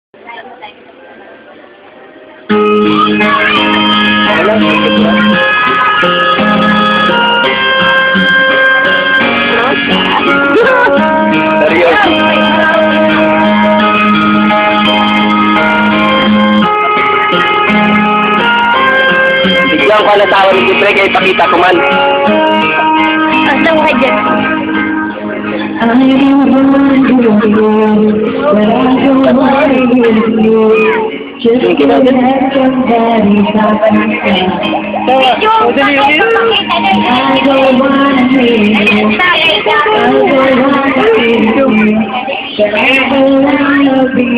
Bigyan ko na tawa ni Jeffrey kaya ipakita ko man. Ano ka dyan?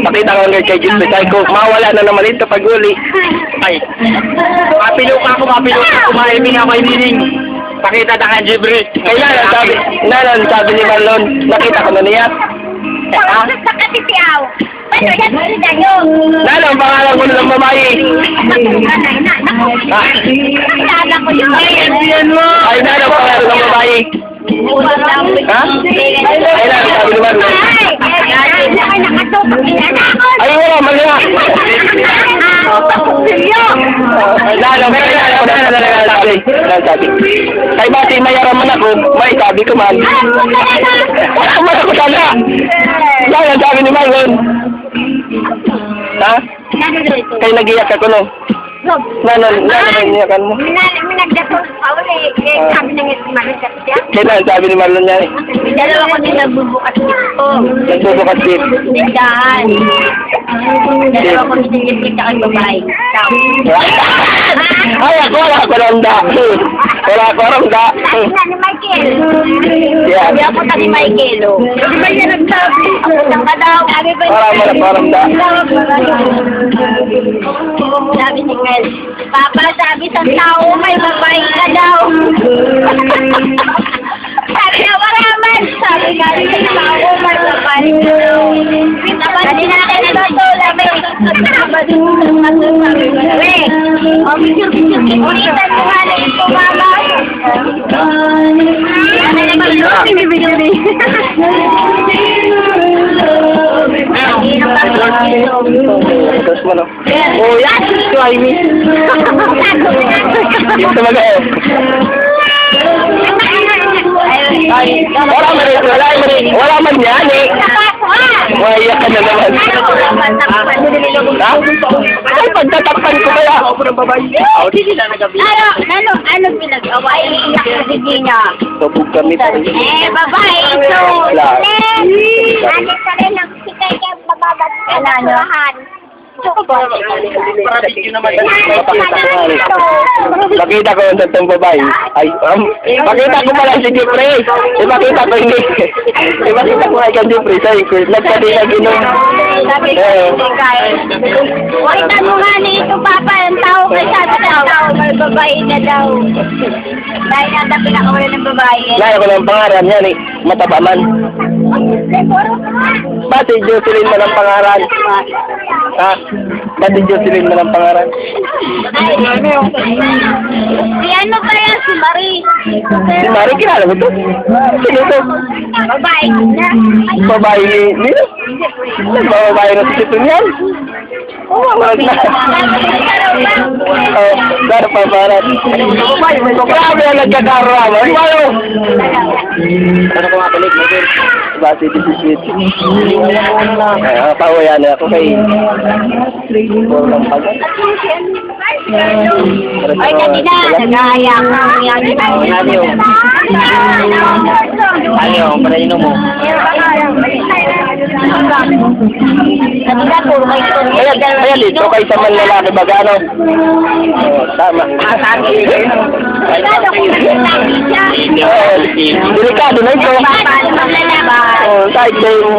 Pakita ko kay Jeffrey. Sabi ko, mawala na naman ito pag uli. Ay, mapiluka ko, maiming ako inining. Pakita na kay Jeffrey. Kaya sabi ni Marlon, nakita ko na niya. Sa katitiyaw. Pero yan, hindi nyo. Lalo, ang pangalan ko ng babae. Nakilala ko yun. Ay, lalo, ang pangalan ng babae. Ha? Ay, lalo, sabi ni Marlon. Ay, wala, mali nga. Lalo, sabi. Kay bati, mayaran man ako, may sabi ko man. Wala man ako sana. Lalo, sabi ni Marlon. Ha? Kaya nag-iyak ako, no? Naniyakan mo? Minagdatos pa ulit. Sabi na nga si Marlon siya. Kailan sabi ni Marlon niya? Dalawa ko din nagbubukas dito. Nagbubukas dito. Tindahan. Dalawa ko din yung sa babae. Ay, ako wala ko randa. Wala ko randa. Sabi na ni Michael. Yeah. Sabi ako ni Michael. Sabi ba niya nagsabi? Ako lang ka daw. Wala ko randa. Sabi ni Mel, Papa, sabi sa tao, may babae ka daw. Sabi na maraman. Sabi nga sa tao, may babae ka daw. Sabi natin na ito, sabi. Sabi o, bigyan mo nga na ito, mama. Sabi naman, Tapos mo, no? Oh, yan! Ito ay mi. Ito mag-o. Ay, wala man yan eh. Waiyak ka na naman. Ha? Ay, pagtatakpan ko kaya. Ano pinag-away? Iyak na hindi niya. Tubog kami pa rin. Babae ito. Ano ka rin ang sikay kaya bababad ka na lahat. Pakita ko yung tatong babae. Ay, pakita ko pala si Jeffrey. Ipakita ko hindi. Ipakita ko kay Jeffrey. Sabi ko, nagpatilag inom. Wala mo nga nito, Papa. Ang tao kay sa tao. May babae na daw. Dahil nata pinakawala ng babae. Laya ko ng pangaran yan eh. Mataba man. Pati Jocelyn mo ng pangaran. Ha? Pati Jocelyn mo ng pangaran. Si ano ba yan? Si Marie. Si Marie, kilala mo ito? Sino ito? Babae. Babae ni... Babae na si Titun yan. Oo, wala na. Oo, dara pa parat. Grabe ang nagkakaroon. Ay, wala. Ano ko nga balik? Basi, this is it. Ay, pahuyan ako kay... Ay, kanina. Nagaya ka. Ano, para inom mo. Kaya dito kay sa man lalaki baga ano? Tama. Delikado na ito. Side game.